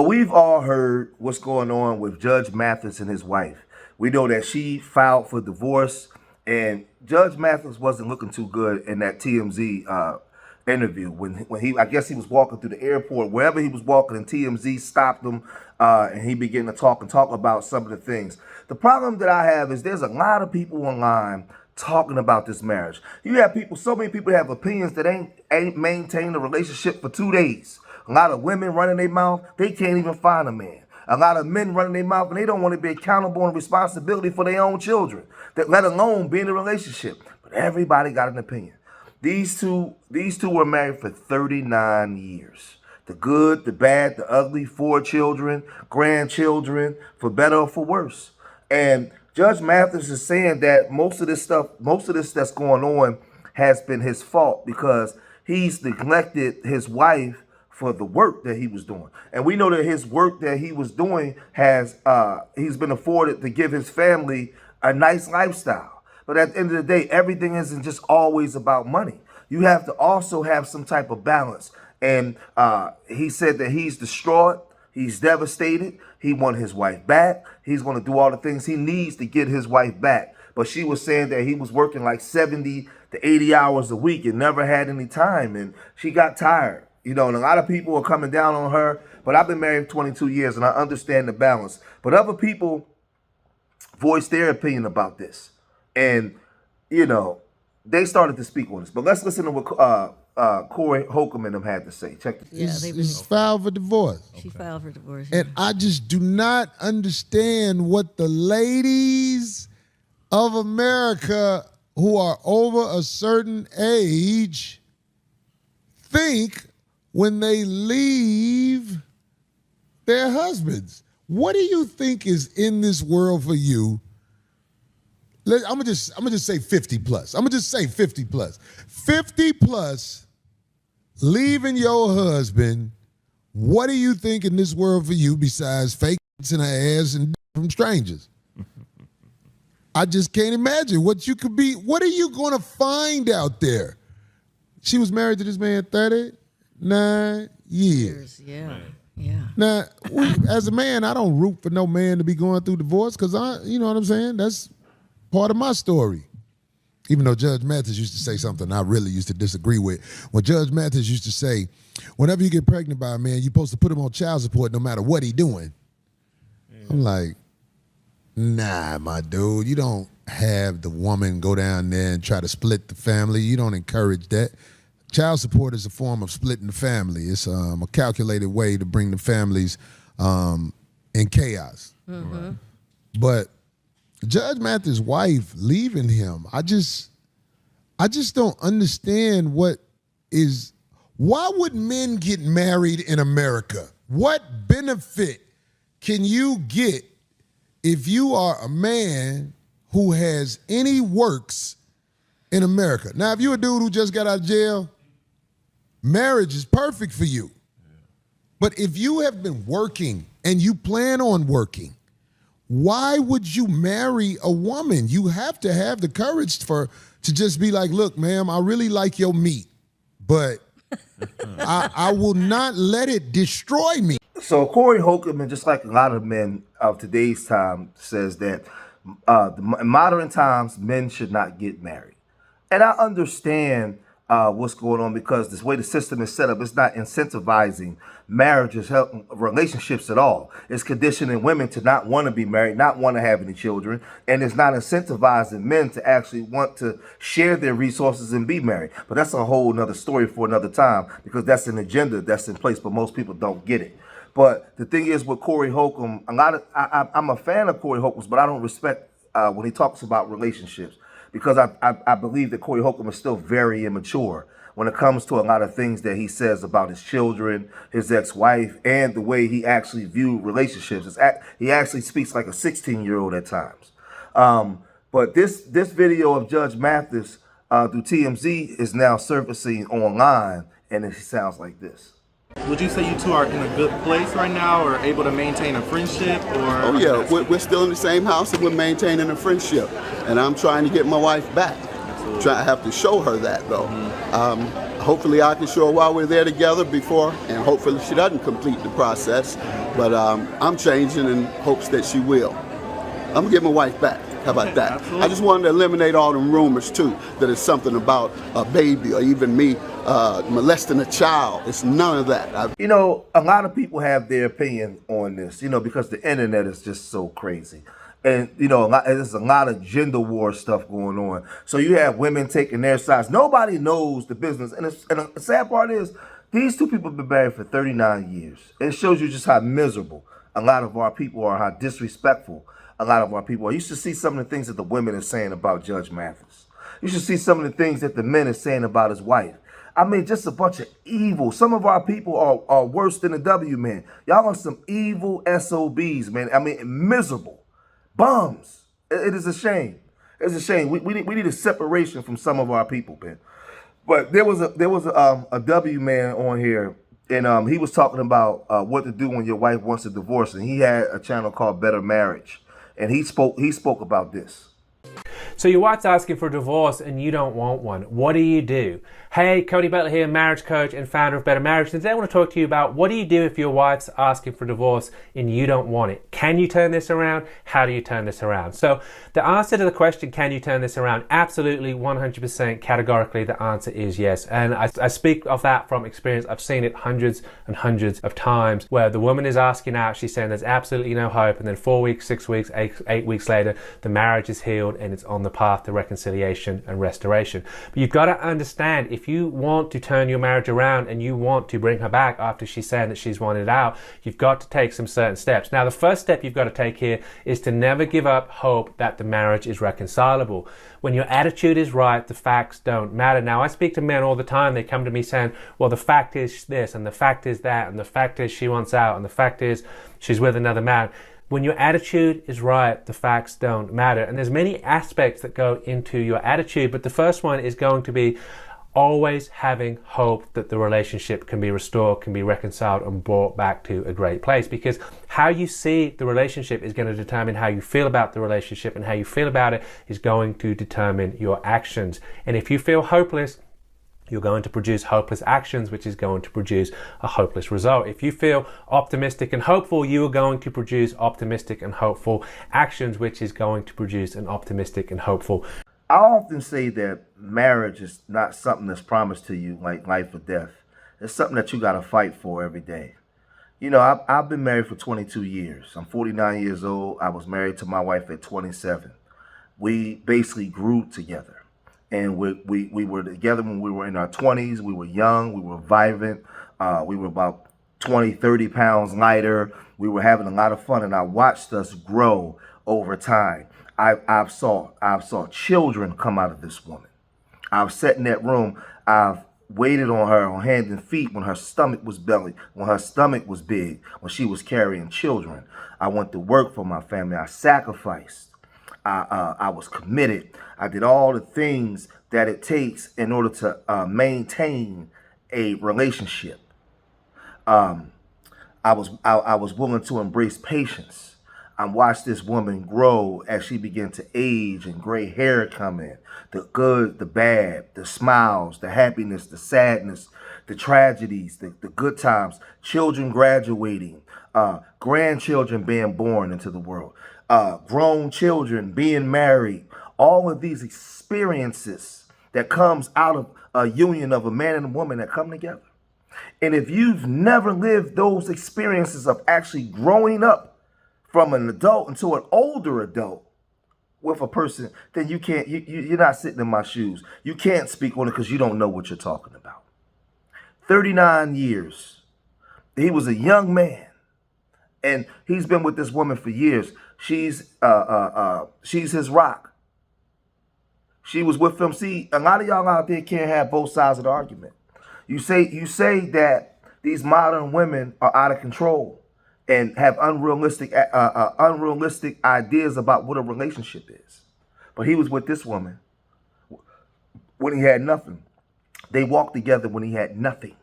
we've all heard what's going on with Judge Mathis and his wife. We know that she filed for divorce, and Judge Mathis wasn't looking too good in that TMZ interview when I guess he was walking through the airport, wherever he was walking, and TMZ stopped him, and he began to talk about some of the things. The problem that I have is there's a lot of people online talking about this marriage. You have people, so many people have opinions that ain't maintained a relationship for 2 days. A lot of women running their mouth, they can't even find a man. A lot of men running their mouth, and they don't want to be accountable and responsibility for their own children, let alone be in a relationship. But everybody got an opinion. These two were married for 39 years. The good, the bad, the ugly, 4 children, grandchildren, for better or for worse. And Judge Mathis is saying that most of this that's going on has been his fault because he's neglected his wife for the work that he was doing. And we know that his work that he was doing he's been afforded to give his family a nice lifestyle. But at the end of the day, everything isn't just always about money. You have to also have some type of balance. And he said that he's distraught. He's devastated. He wants his wife back. He's going to do all the things he needs to get his wife back. But she was saying that he was working like 70 to 80 hours a week and never had any time. And she got tired. You know, and a lot of people are coming down on her. But I've been married 22 years, and I understand the balance. But other people voiced their opinion about this. And, you know, they started to speak on this. But let's listen to what Cory Holcomb and them had to say. Check this. Yeah, he's filed for divorce. She filed for divorce. And I just do not understand what the ladies of America who are over a certain age think when they leave their husbands. What do you think is in this world for you? I'm gonna just say 50 plus. I'm gonna just say 50 plus. 50 plus, leaving your husband. What do you think in this world for you besides fake in her ass and from strangers? I just can't imagine what you could be. What are you gonna find out there? She was married to this man 39 years. Yeah. Right. Yeah. Now, as a man, I don't root for no man to be going through divorce because you know what I'm saying? That's part of my story. Even though Judge Mathis used to say something I really used to disagree with. When Judge Mathis used to say, whenever you get pregnant by a man, you're supposed to put him on child support no matter what he doing. Yeah. I'm like, nah, my dude, you don't have the woman go down there and try to split the family. You don't encourage that. Child support is a form of splitting the family. It's a calculated way to bring the families in chaos. Mm-hmm. But Judge Mathis' wife leaving him, I just don't understand why would men get married in America? What benefit can you get if you are a man who has any works in America? Now, if you're a dude who just got out of jail, marriage is perfect for you. But if you have been working and you plan on working, why would you marry a woman? You have to have the courage to just be like, look, ma'am, I really like your meat, but I will not let it destroy me. So Cory Holcomb, and just like a lot of men of today's time, says that in modern times, men should not get married. And I understand what's going on because this way the system is set up, it's not incentivizing marriages, relationships at all. It's conditioning women to not want to be married, not want to have any children, and it's not incentivizing men to actually want to share their resources and be married. But that's a whole nother story for another time because that's an agenda that's in place, but most people don't get it. But the thing is with Cory Holcomb, I'm a fan of Cory Holcomb's, but I don't respect when he talks about relationships. Because I believe that Cory Holcomb is still very immature when it comes to a lot of things that he says about his children, his ex-wife, and the way he actually viewed relationships. He actually speaks like a 16-year-old at times. But this video of Judge Mathis through TMZ is now surfacing online, and it sounds like this. Would you say you two are in a good place right now or able to maintain a friendship? Or Oh yeah, we're still in the same house and we're maintaining a friendship. And I'm trying to get my wife back. I have to show her that though. hopefully I can show her while we're there together before, and hopefully she doesn't complete the process. But I'm changing in hopes that she will. I'm gonna get my wife back. How about that? Absolutely. I just wanted to eliminate all the rumors too, that it's something about a baby or even me molesting a child. It's none of that. You know, a lot of people have their opinion on this, you know, because the internet is just so crazy. And, you know, there's a lot of gender war stuff going on. So you have women taking their sides. Nobody knows the business. And the sad part is, these two people have been married for 39 years. It shows you just how miserable a lot of our people are, how disrespectful a lot of our people are. You should see some of the things that the women are saying about Judge Mathis. You should see some of the things that the men are saying about his wife. I mean, just a bunch of evil. Some of our people are worse than the W men. Y'all are some evil SOBs, man. I mean, miserable. Bums. It is a shame. It's a shame. We need a separation from some of our people, man. But there was a W man on here, and he was talking about what to do when your wife wants a divorce, and he had a channel called Better Marriage, and he spoke about this. So your wife's asking for a divorce and you don't want one. What do you do? Hey, Cody Butler here, marriage coach and founder of Better Marriage. Today I want to talk to you about what do you do if your wife's asking for divorce and you don't want it? Can you turn this around? How do you turn this around? So the answer to the question, can you turn this around? Absolutely, 100% categorically, the answer is yes. And I speak of that from experience. I've seen it hundreds and hundreds of times where the woman is asking out, she's saying there's absolutely no hope, and then 4 weeks, 6 weeks, 8 weeks later, the marriage is healed and it's on the path to reconciliation and restoration. But you've got to understand, if you want to turn your marriage around and you want to bring her back after she's saying that she's wanted out, you've got to take some certain steps. Now, the first step you've got to take here is to never give up hope that the marriage is reconcilable. When your attitude is right, the facts don't matter. Now, I speak to men all the time. They come to me saying, well, the fact is this, and the fact is that, and the fact is she wants out, and the fact is she's with another man. When your attitude is right, the facts don't matter. And there's many aspects that go into your attitude, but the first one is going to be always having hope that the relationship can be restored, can be reconciled and brought back to a great place. Because how you see the relationship is going to determine how you feel about the relationship, and how you feel about it is going to determine your actions. And if you feel hopeless, you're going to produce hopeless actions, which is going to produce a hopeless result. If you feel optimistic and hopeful, you are going to produce optimistic and hopeful actions, which is going to produce an optimistic and hopeful. I often say that marriage is not something that's promised to you like life or death. It's something that you got to fight for every day. You know, I've been married for 22 years. I'm 49 years old. I was married to my wife at 27. We basically grew together. And we were together when we were in our 20s. We were young. We were vibrant. We were about 20, 30 pounds lighter. We were having a lot of fun. And I watched us grow over time. I've saw children come out of this woman. I've sat in that room. I've waited on her on hands and feet when her stomach was belly, when her stomach was big, when she was carrying children. I went to work for my family. I sacrificed. I was committed. I did all the things that it takes in order to maintain a relationship. I was willing to embrace patience. I watched this woman grow as she began to age and gray hair come in. The good, the bad, the smiles, the happiness, the sadness, the tragedies, the good times, children graduating, grandchildren being born into the world, grown children being married. All of these experiences that comes out of a union of a man and a woman that come together. And if you've never lived those experiences of actually growing up from an adult into an older adult with a person, then you can't, you're not sitting in my shoes. You can't speak on it because you don't know what you're talking about. 39 years. He was a young man, and he's been with this woman for years. She's his rock. She was with him. See, a lot of y'all out there can't have both sides of the argument. You say that these modern women are out of control and have unrealistic ideas about what a relationship is. But he was with this woman when he had nothing. They walked together when he had nothing.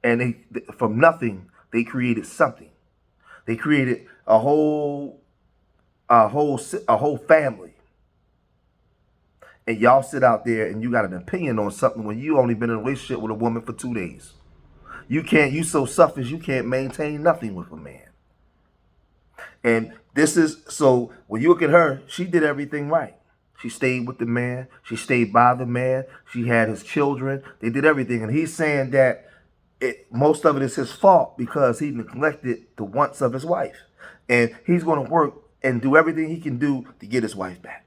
And from nothing, they created something. They created a whole family. and y'all sit out there and you got an opinion on something when you only been in a relationship with a woman for 2 days. You so selfish you can't maintain nothing with a man. And this is, so when you look at her, she did everything right. She stayed with the man. She stayed by the man. She had his children. They did everything. And he's saying that most of it is his fault because he neglected the wants of his wife. And he's going to work and do everything he can do to get his wife back.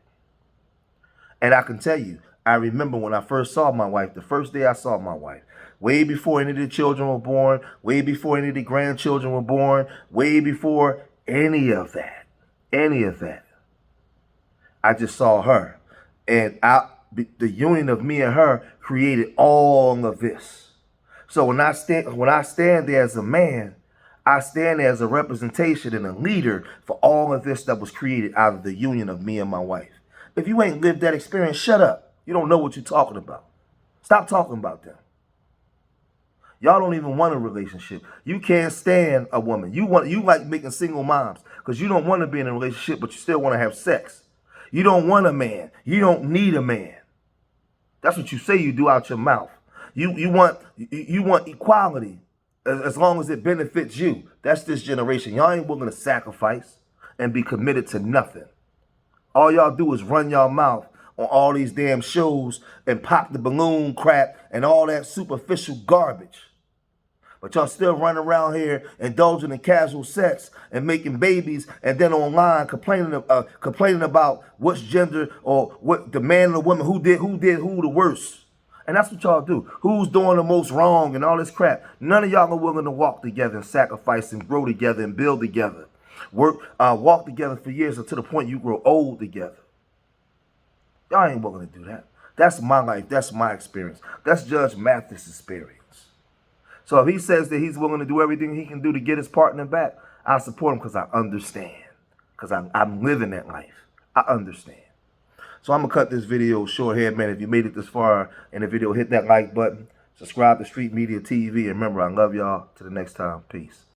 And I can tell you, I remember when I first saw my wife, the first day I saw my wife, way before any of the children were born, way before any of the grandchildren were born, way before any of that. I just saw her. And the union of me and her created all of this. So when I stand there as a man, I stand there as a representation and a leader for all of this that was created out of the union of me and my wife. If you ain't lived that experience, shut up. You don't know what you're talking about. Stop talking about them. Y'all don't even want a relationship. You can't stand a woman. You like making single moms because you don't want to be in a relationship, but you still want to have sex. You don't want a man. You don't need a man. That's what you say you do out your mouth. You want equality as long as it benefits you. That's this generation. Y'all ain't willing to sacrifice and be committed to nothing. All y'all do is run y'all mouth on all these damn shows and pop the balloon crap and all that superficial garbage. But y'all still running around here indulging in casual sex and making babies, and then online complaining about which gender or what the man or the woman who did who the worst. And that's what y'all do. Who's doing the most wrong and all this crap. None of y'all are willing to walk together and sacrifice and grow together and build together. Walk together for years until the point you grow old together. Y'all ain't willing to do that. That's my life. That's my experience. That's Judge Mathis' experience. So if he says that he's willing to do everything he can do to get his partner back, I support him because I understand. Because I'm living that life. I understand. So I'm going to cut this video short here, man. If you made it this far in the video, hit that like button. Subscribe to Street Media TV. And remember, I love y'all. Till the next time. Peace.